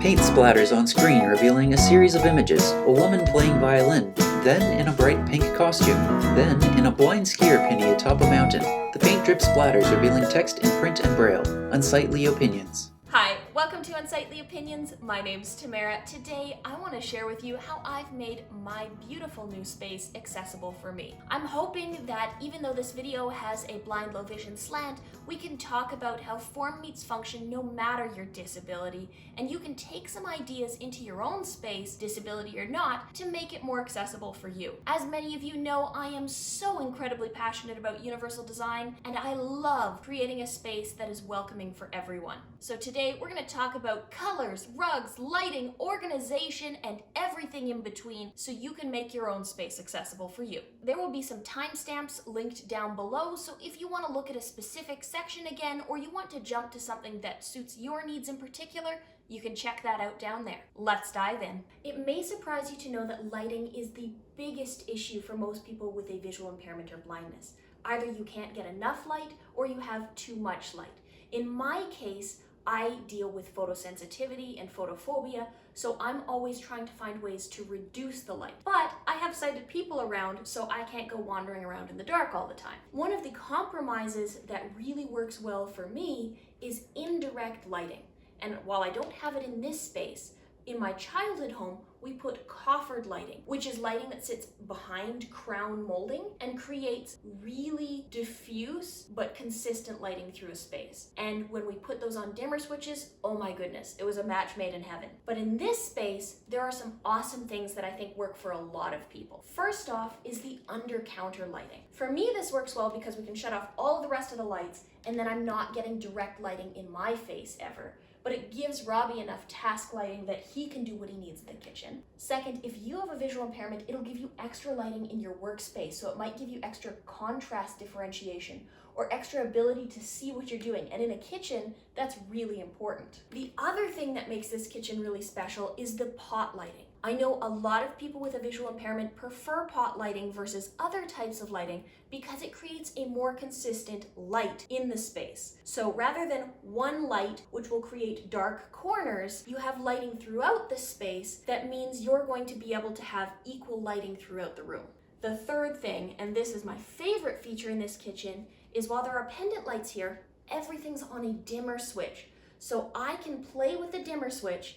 Paint splatters on screen revealing a series of images, a woman playing violin, then in a bright pink costume, then in a blind skier penny atop a mountain. The paint drip splatters revealing text in print and braille. Unsightly Opinions. Hi, welcome to Unsightly Opinions. My name's Tamara. Today I want to share with you how I've made my beautiful new space accessible for me. I'm hoping that even though this video has a blind low vision slant, we can talk about how form meets function no matter your disability, and you can take some ideas into your own space, disability or not, to make it more accessible for you. As many of you know, I am so incredibly passionate about universal design, and I love creating a space that is welcoming for everyone. So today we're going to talk about colors, rugs, lighting, organization, and everything in between so you can make your own space accessible for you. There will be some timestamps linked down below, so if you want to look at a specific section again, or you want to jump to something that suits your needs in particular, you can check that out down there. Let's dive in. It may surprise you to know that lighting is the biggest issue for most people with a visual impairment or blindness. Either you can't get enough light or you have too much light. In my case, I deal with photosensitivity and photophobia, so I'm always trying to find ways to reduce the light. But I have sighted people around, so I can't go wandering around in the dark all the time. One of the compromises that really works well for me is indirect lighting. And while I don't have it in this space, in my childhood home, we put coffered lighting, which is lighting that sits behind crown molding and creates really diffuse but consistent lighting through a space. And when we put those on dimmer switches, oh my goodness, it was a match made in heaven. But in this space, there are some awesome things that I think work for a lot of people. First off is the under counter lighting. For me, this works well because we can shut off all of the rest of the lights, and then I'm not getting direct lighting in my face ever. But it gives Robbie enough task lighting that he can do what he needs in the kitchen. Second, if you have a visual impairment, it'll give you extra lighting in your workspace, so it might give you extra contrast differentiation or extra ability to see what you're doing. And in a kitchen, that's really important. The other thing that makes this kitchen really special is the pot lighting. I know a lot of people with a visual impairment prefer pot lighting versus other types of lighting because it creates a more consistent light in the space. So rather than one light, which will create dark corners, you have lighting throughout the space. That means you're going to be able to have equal lighting throughout the room. The third thing, and this is my favorite feature in this kitchen, is while there are pendant lights here, everything's on a dimmer switch. So I can play with the dimmer switch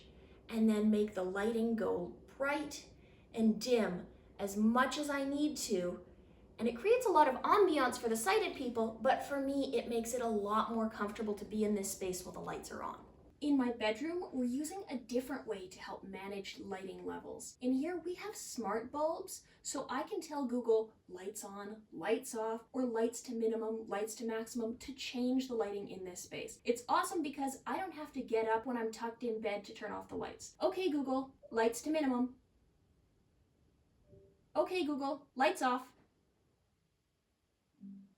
and then make the lighting go bright and dim as much as I need to. And it creates a lot of ambiance for the sighted people, but for me, it makes it a lot more comfortable to be in this space while the lights are on. In my bedroom, we're using a different way to help manage lighting levels. In here, we have smart bulbs, so I can tell Google lights on, lights off, or lights to minimum, lights to maximum to change the lighting in this space. It's awesome because I don't have to get up when I'm tucked in bed to turn off the lights. Okay, Google, lights to minimum. Okay, Google, lights off.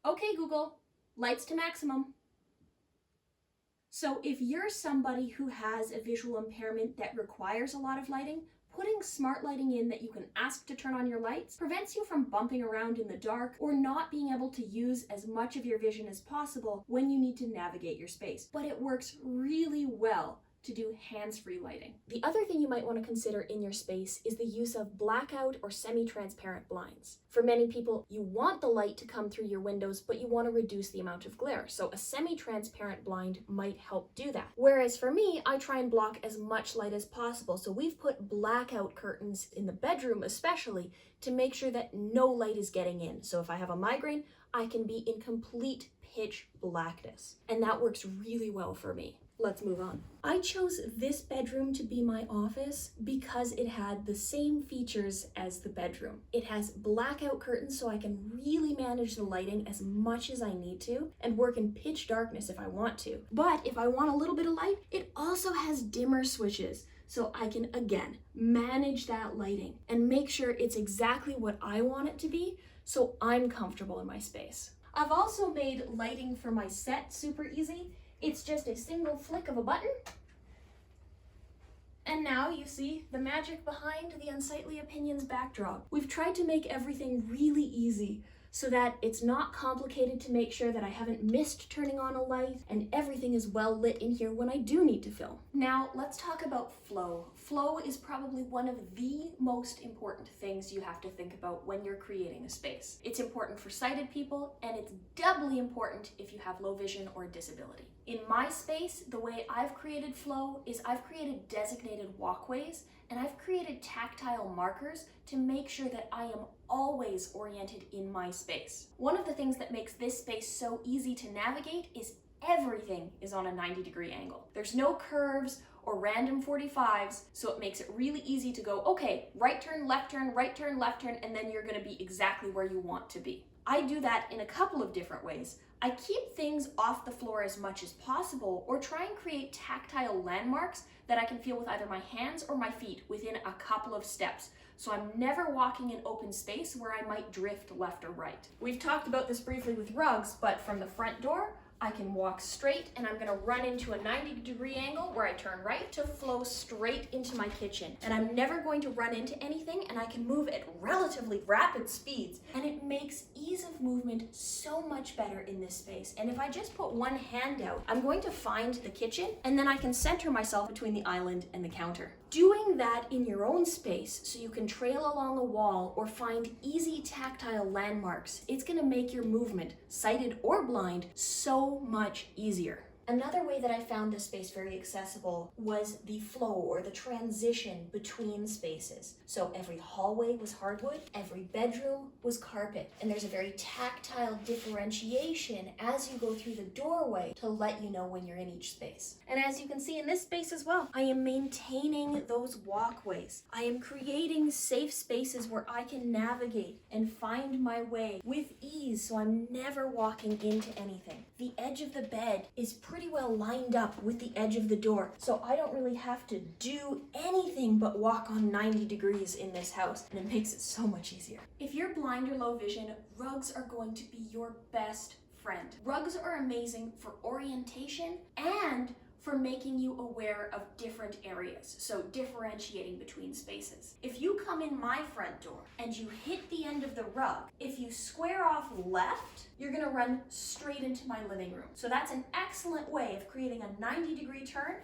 Okay, Google, lights to maximum. So if you're somebody who has a visual impairment that requires a lot of lighting, putting smart lighting in that you can ask to turn on your lights prevents you from bumping around in the dark or not being able to use as much of your vision as possible when you need to navigate your space. But it works really well to do hands-free lighting. The other thing you might want to consider in your space is the use of blackout or semi-transparent blinds. For many people, you want the light to come through your windows, but you want to reduce the amount of glare. So a semi-transparent blind might help do that. Whereas for me, I try and block as much light as possible. So we've put blackout curtains in the bedroom especially to make sure that no light is getting in. So if I have a migraine, I can be in complete pitch blackness. And that works really well for me. Let's move on. I chose this bedroom to be my office because it had the same features as the bedroom. It has blackout curtains so I can really manage the lighting as much as I need to and work in pitch darkness if I want to. But if I want a little bit of light, it also has dimmer switches so I can, again, manage that lighting and make sure it's exactly what I want it to be so I'm comfortable in my space. I've also made lighting for my set super easy. It's just a single flick of a button. And now you see the magic behind the Unsightly Opinions backdrop. We've tried to make everything really easy so that it's not complicated to make sure that I haven't missed turning on a light and everything is well lit in here when I do need to film. Now, let's talk about flow. Flow is probably one of the most important things you have to think about when you're creating a space. It's important for sighted people, and it's doubly important if you have low vision or disability. In my space, the way I've created flow is I've created designated walkways, and I've created tactile markers to make sure that I am always oriented in my space. One of the things that makes this space so easy to navigate is everything is on a 90-degree angle. There's no curves or random 45s, so it makes it really easy to go, okay, right turn, left turn, right turn, left turn, and then you're gonna be exactly where you want to be. I do that in a couple of different ways. I keep things off the floor as much as possible, or try and create tactile landmarks that I can feel with either my hands or my feet within a couple of steps. So I'm never walking in open space where I might drift left or right. We've talked about this briefly with rugs, but from the front door, I can walk straight and I'm gonna run into a 90-degree angle where I turn right to flow straight into my kitchen. And I'm never going to run into anything, and I can move at relatively rapid speeds. And it makes ease of movement so much better in this space. And if I just put one hand out, I'm going to find the kitchen, and then I can center myself between the island and the counter. Doing that in your own space so you can trail along a wall or find easy tactile landmarks, it's gonna make your movement, sighted or blind, so much easier. Another way that I found this space very accessible was the flow or the transition between spaces. So every hallway was hardwood, every bedroom was carpet, and there's a very tactile differentiation as you go through the doorway to let you know when you're in each space. And as you can see in this space as well, I am maintaining those walkways. I am creating safe spaces where I can navigate and find my way with ease, so I'm never walking into anything. The edge of the bed is pretty well lined up with the edge of the door, so I don't really have to do anything but walk on 90 degrees in this house, and it makes it so much easier. If you're blind or low vision, rugs are going to be your best friend. Rugs are amazing for orientation and for making you aware of different areas, so differentiating between spaces. If you come in my front door and you hit the end of the rug, if you square off left, you're gonna run straight into my living room. So that's an excellent way of creating a 90-degree turn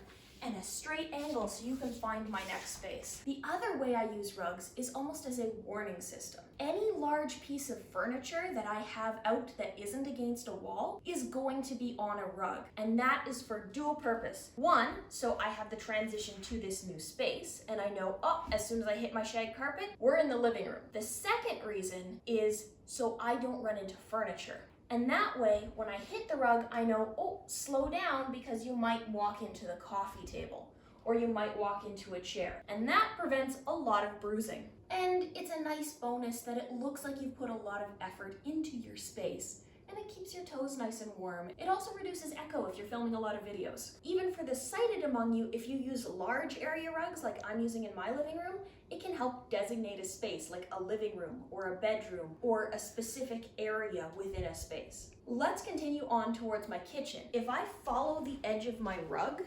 and a straight angle so you can find my next space. The other way I use rugs is almost as a warning system. Any large piece of furniture that I have out that isn't against a wall is going to be on a rug, and that is for dual purpose. One, so I have the transition to this new space, and I know, oh, as soon as I hit my shag carpet, we're in the living room. The second reason is so I don't run into furniture. And that way, when I hit the rug, I know, oh, slow down, because you might walk into the coffee table, or you might walk into a chair. And that prevents a lot of bruising. And it's a nice bonus that it looks like you've put a lot of effort into your space, and it keeps your toes nice and warm. It also reduces echo if you're filming a lot of videos. Even for the sighted among you, if you use large area rugs like I'm using in my living room, it can help designate a space like a living room or a bedroom or a specific area within a space. Let's continue on towards my kitchen. If I follow the edge of my rug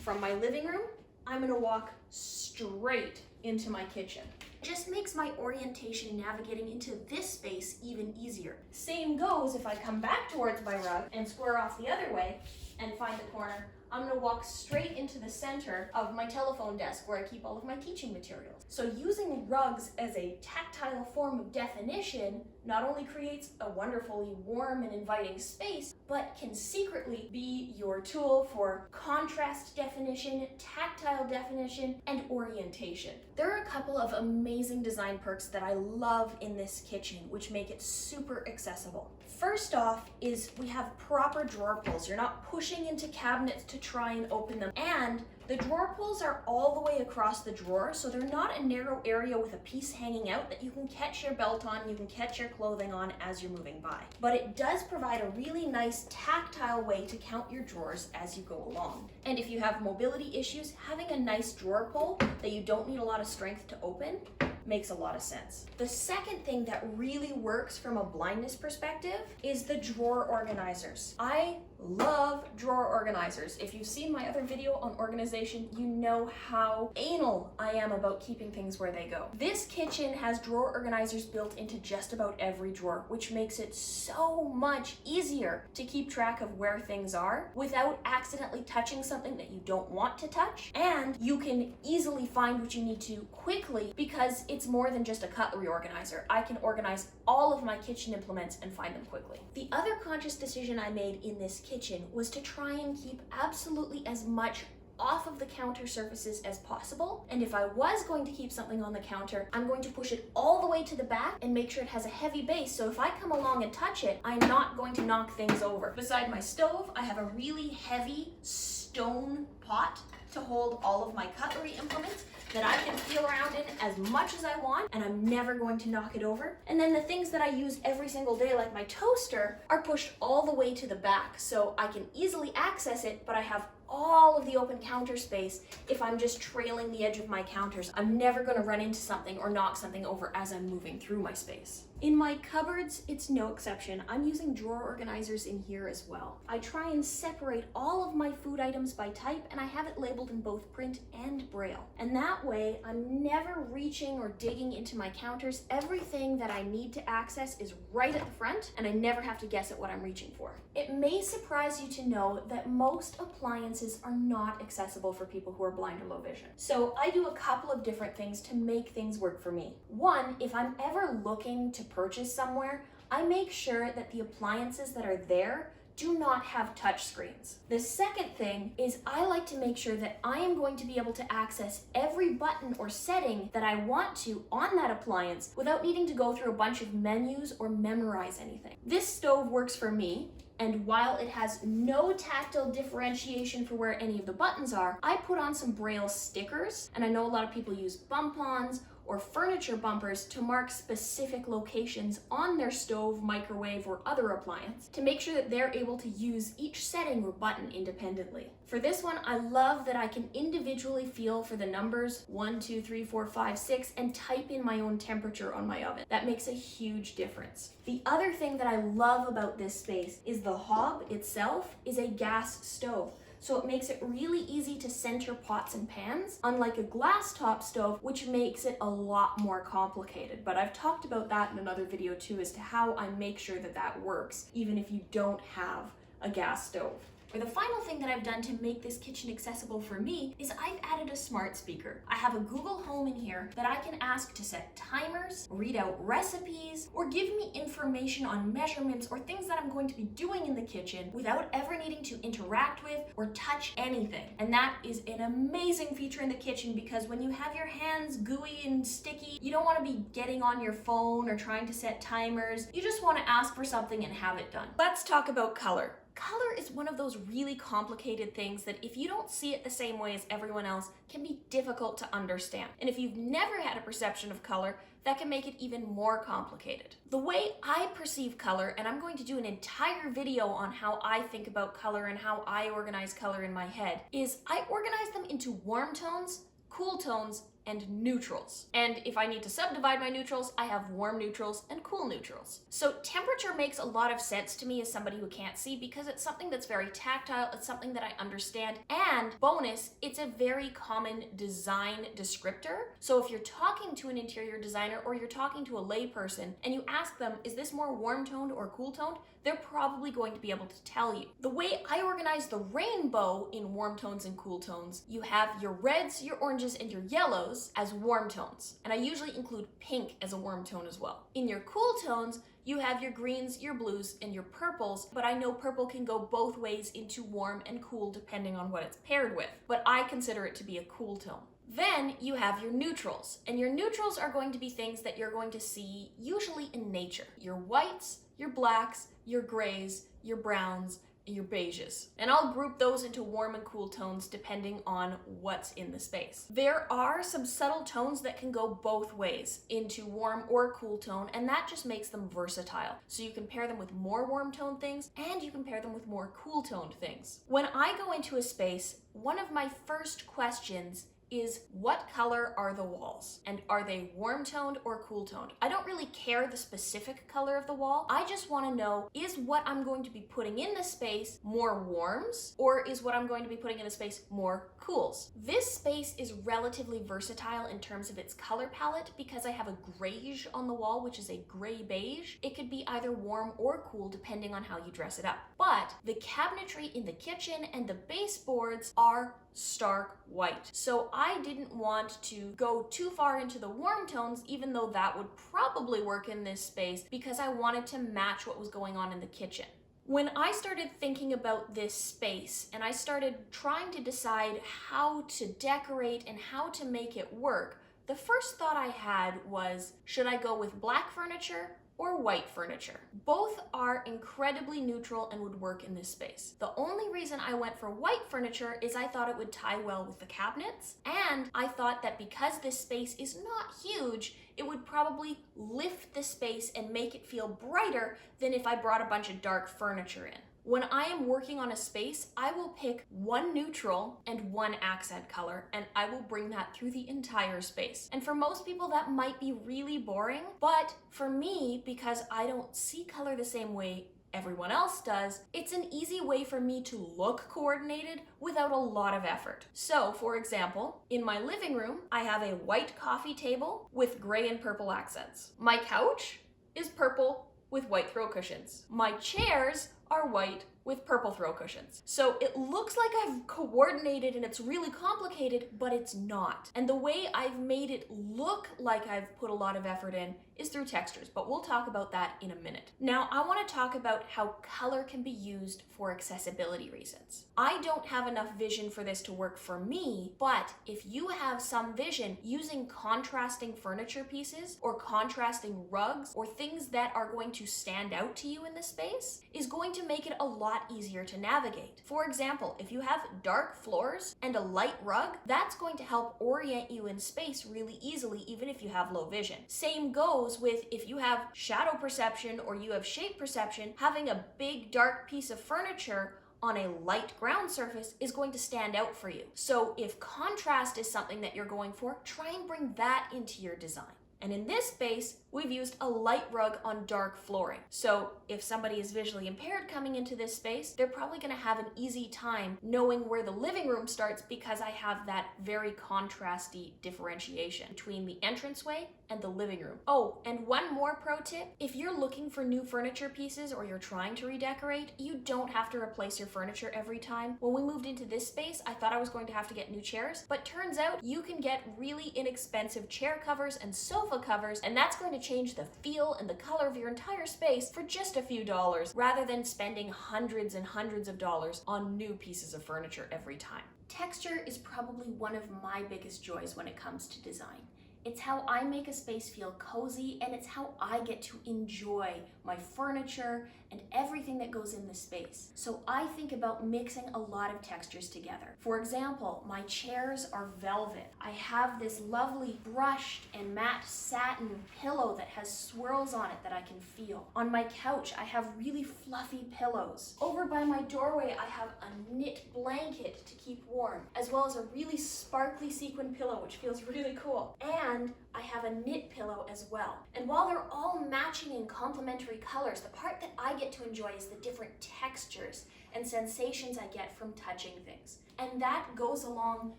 from my living room, I'm gonna walk straight into my kitchen. It just makes my orientation navigating into this space even easier. Same goes if I come back towards my rug and square off the other way and find the corner. I'm gonna walk straight into the center of my telephone desk where I keep all of my teaching materials. So using rugs as a tactile form of definition not only creates a wonderfully warm and inviting space, but can secretly be your tool for contrast definition, tactile definition, and orientation. There are a couple of amazing design perks that I love in this kitchen, which make it super accessible. First off is we have proper drawer pulls. You're not pushing into cabinets to try and open them. And the drawer pulls are all the way across the drawer, so they're not a narrow area with a piece hanging out that you can catch your belt on, you can catch your clothing on as you're moving by. But it does provide a really nice tactile way to count your drawers as you go along. And if you have mobility issues, having a nice drawer pull that you don't need a lot of strength to open makes a lot of sense. The second thing that really works from a blindness perspective is the drawer organizers. I love drawer organizers. If you've seen my other video on organization, you know how anal I am about keeping things where they go. This kitchen has drawer organizers built into just about every drawer, which makes it so much easier to keep track of where things are without accidentally touching something that you don't want to touch. And you can easily find what you need to quickly because it's more than just a cutlery organizer. I can organize all of my kitchen implements and find them quickly. The other conscious decision I made in this kitchen was to try and keep absolutely as much off of the counter surfaces as possible. And if I was going to keep something on the counter, I'm going to push it all the way to the back and make sure it has a heavy base. So if I come along and touch it, I'm not going to knock things over. Beside my stove, I have a really heavy stone pot to hold all of my cutlery implements that I can feel around in as much as I want, and I'm never going to knock it over. And then the things that I use every single day, like my toaster, are pushed all the way to the back, so I can easily access it, but I have all of the open counter space. If I'm just trailing the edge of my counters, I'm never going to run into something or knock something over as I'm moving through my space. In my cupboards, it's no exception. I'm using drawer organizers in here as well. I try and separate all of my food items by type, and I have it labeled in both print and braille. And that way, I'm never reaching or digging into my counters. Everything that I need to access is right at the front, and I never have to guess at what I'm reaching for. It may surprise you to know that most appliances are not accessible for people who are blind or low vision. So I do a couple of different things to make things work for me. One, if I'm ever looking to purchase somewhere, I make sure that the appliances that are there do not have touch screens. The second thing is I like to make sure that I am going to be able to access every button or setting that I want to on that appliance without needing to go through a bunch of menus or memorize anything. This stove works for me, and while it has no tactile differentiation for where any of the buttons are, I put on some braille stickers, and I know a lot of people use bump-ons or furniture bumpers to mark specific locations on their stove, microwave, or other appliance to make sure that they're able to use each setting or button independently. For this one, I love that I can individually feel for the numbers 1, 2, 3, 4, 5, 6 and type in my own temperature on my oven. That makes a huge difference. The other thing that I love about this space is the hob itself is a gas stove. So it makes it really easy to center pots and pans, unlike a glass top stove, which makes it a lot more complicated. But I've talked about that in another video too, as to how I make sure that that works, even if you don't have a gas stove. Or the final thing that I've done to make this kitchen accessible for me is I've added a smart speaker. I have a Google Home in here that I can ask to set timers, read out recipes, or give me information on measurements or things that I'm going to be doing in the kitchen without ever needing to interact with or touch anything. And that is an amazing feature in the kitchen because when you have your hands gooey and sticky, you don't want to be getting on your phone or trying to set timers. You just want to ask for something and have it done. Let's talk about color. Color is one of those really complicated things that if you don't see it the same way as everyone else, can be difficult to understand. And if you've never had a perception of color, that can make it even more complicated. The way I perceive color, and I'm going to do an entire video on how I think about color and how I organize color in my head, is I organize them into warm tones, cool tones, and neutrals. And if I need to subdivide my neutrals, I have warm neutrals and cool neutrals. So temperature makes a lot of sense to me as somebody who can't see because it's something that's very tactile, it's something that I understand, and bonus, it's a very common design descriptor. So if you're talking to an interior designer or you're talking to a layperson and you ask them, is this more warm toned or cool toned? They're probably going to be able to tell you. The way I organize the rainbow in warm tones and cool tones, you have your reds, your oranges, and your yellows as warm tones. And I usually include pink as a warm tone as well. In your cool tones, you have your greens, your blues, and your purples, but I know purple can go both ways into warm and cool depending on what it's paired with. But I consider it to be a cool tone. Then you have your neutrals, and your neutrals are going to be things that you're going to see usually in nature. Your whites, your blacks, your grays, your browns, and your beiges. And I'll group those into warm and cool tones depending on what's in the space. There are some subtle tones that can go both ways into warm or cool tone, and that just makes them versatile. So you can pair them with more warm tone things, and you can pair them with more cool toned things. When I go into a space, one of my first questions is what color are the walls? And are they warm toned or cool toned? I don't really care the specific color of the wall. I just want to know, is what I'm going to be putting in the space more warms, or is what I'm going to be putting in the space more cools? This space is relatively versatile in terms of its color palette because I have a grayish on the wall, which is a gray beige. It could be either warm or cool depending on how you dress it up. But the cabinetry in the kitchen and the baseboards are stark white. So I didn't want to go too far into the warm tones, even though that would probably work in this space, because I wanted to match what was going on in the kitchen. When I started thinking about this space and I started trying to decide how to decorate and how to make it work, the first thought I had was, should I go with black furniture or white furniture? Both are incredibly neutral and would work in this space. The only reason I went for white furniture is I thought it would tie well with the cabinets, and I thought that because this space is not huge, it would probably lift the space and make it feel brighter than if I brought a bunch of dark furniture in. When I am working on a space, I will pick one neutral and one accent color, and I will bring that through the entire space. And for most people, that might be really boring, but for me, because I don't see color the same way everyone else does, it's an easy way for me to look coordinated without a lot of effort. So, for example, in my living room, I have a white coffee table with gray and purple accents. My couch is purple with white throw cushions. My chairs are white with purple throw cushions. So it looks like I've coordinated and it's really complicated, but it's not. And the way I've made it look like I've put a lot of effort in is through textures, but we'll talk about that in a minute. Now, I want to talk about how color can be used for accessibility reasons. I don't have enough vision for this to work for me, but if you have some vision, using contrasting furniture pieces or contrasting rugs or things that are going to stand out to you in the space is going to make it a lot easier to navigate. For example, if you have dark floors and a light rug, that's going to help orient you in space really easily, even if you have low vision. Same goes with if you have shadow perception or you have shape perception, having a big dark piece of furniture on a light ground surface is going to stand out for you. So if contrast is something that you're going for, try and bring that into your design. And in this space, we've used a light rug on dark flooring. So if somebody is visually impaired coming into this space, they're probably gonna have an easy time knowing where the living room starts because I have that very contrasty differentiation between the entranceway and the living room. Oh, and one more pro tip, if you're looking for new furniture pieces or you're trying to redecorate, you don't have to replace your furniture every time. When we moved into this space, I thought I was going to have to get new chairs, but turns out you can get really inexpensive chair covers and sofa covers, and that's going to change the feel and the color of your entire space for just a few dollars, rather than spending hundreds and hundreds of dollars on new pieces of furniture every time. Texture is probably one of my biggest joys when it comes to design. It's how I make a space feel cozy, and it's how I get to enjoy my furniture and everything that goes in the space. So I think about mixing a lot of textures together. For example, my chairs are velvet. I have this lovely brushed and matte satin pillow that has swirls on it that I can feel. On my couch, I have really fluffy pillows. Over by my doorway, I have a knit blanket to keep warm, as well as a really sparkly sequin pillow, which feels really cool. And I have a knit pillow as well. And while they're all matching in complementary colors, the part that I get to enjoy is the different textures and sensations I get from touching things. And that goes along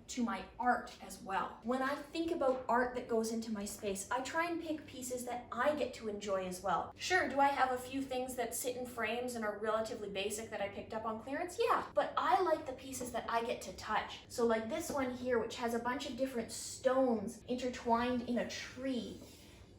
to my art as well. When I think about art that goes into my space, I try and pick pieces that I get to enjoy as well. Sure, do I have a few things that sit in frames and are relatively basic that I picked up on clearance? Yeah, but I like the pieces that I get to touch. So like this one here, which has a bunch of different stones intertwined in a tree.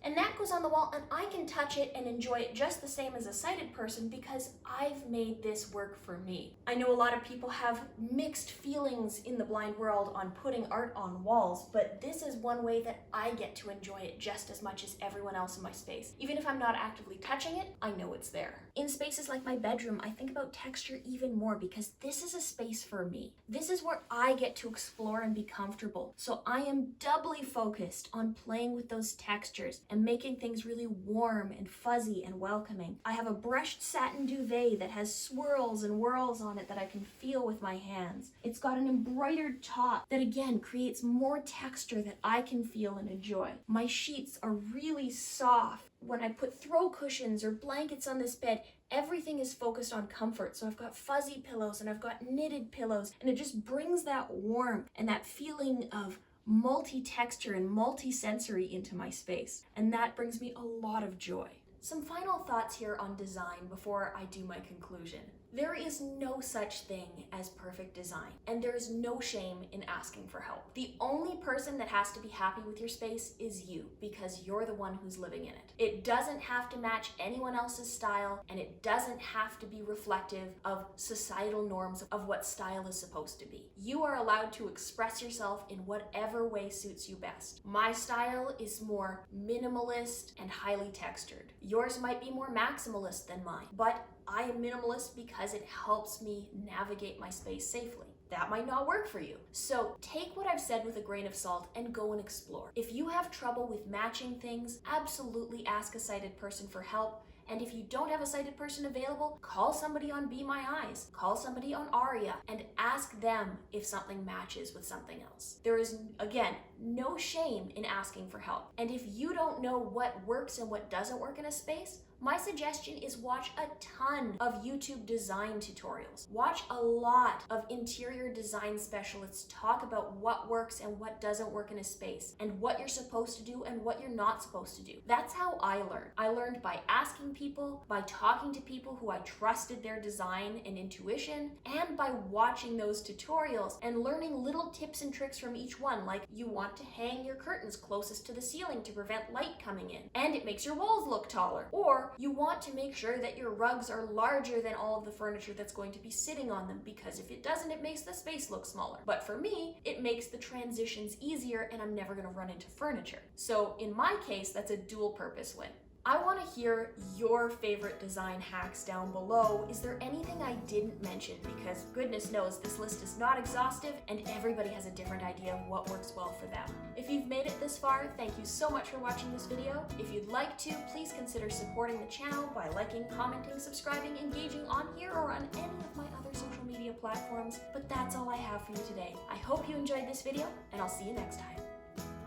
And that goes on the wall, and I can touch it and enjoy it just the same as a sighted person because I've made this work for me. I know a lot of people have mixed feelings in the blind world on putting art on walls, but this is one way that I get to enjoy it just as much as everyone else in my space. Even if I'm not actively touching it, I know it's there. In spaces like my bedroom, I think about texture even more because this is a space for me. This is where I get to explore and be comfortable. So I am doubly focused on playing with those textures and I'm making things really warm and fuzzy and welcoming. I have a brushed satin duvet that has swirls and whirls on it that I can feel with my hands. It's got an embroidered top that again creates more texture that I can feel and enjoy. My sheets are really soft. When I put throw cushions or blankets on this bed, everything is focused on comfort. So I've got fuzzy pillows and I've got knitted pillows, and it just brings that warmth and that feeling of multi-texture and multi-sensory into my space. And that brings me a lot of joy. Some final thoughts here on design before I do my conclusion. There is no such thing as perfect design, and there is no shame in asking for help. The only person that has to be happy with your space is you, because you're the one who's living in it. It doesn't have to match anyone else's style, and it doesn't have to be reflective of societal norms of what style is supposed to be. You are allowed to express yourself in whatever way suits you best. My style is more minimalist and highly textured. Yours might be more maximalist than mine, but I am minimalist because it helps me navigate my space safely. That might not work for you. So take what I've said with a grain of salt and go and explore. If you have trouble with matching things, absolutely ask a sighted person for help. And if you don't have a sighted person available, call somebody on Be My Eyes, call somebody on Aria, and ask them if something matches with something else. There is, again, no shame in asking for help. And if you don't know what works and what doesn't work in a space, my suggestion is watch a ton of YouTube design tutorials. Watch a lot of interior design specialists talk about what works and what doesn't work in a space, and what you're supposed to do and what you're not supposed to do. That's how I learned. I learned by asking people, by talking to people who I trusted their design and intuition, and by watching those tutorials and learning little tips and tricks from each one, like you want to hang your curtains closest to the ceiling to prevent light coming in, and it makes your walls look taller. Or you want to make sure that your rugs are larger than all of the furniture that's going to be sitting on them, because if it doesn't, it makes the space look smaller. But for me, it makes the transitions easier and I'm never going to run into furniture. So in my case, that's a dual purpose win. I want to hear your favorite design hacks down below. Is there anything I didn't mention? Because goodness knows this list is not exhaustive and everybody has a different idea of what works well for them. If you've made it this far, thank you so much for watching this video. If you'd like to, please consider supporting the channel by liking, commenting, subscribing, engaging on here or on any of my other social media platforms. But that's all I have for you today. I hope you enjoyed this video and I'll see you next time.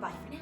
Bye for now.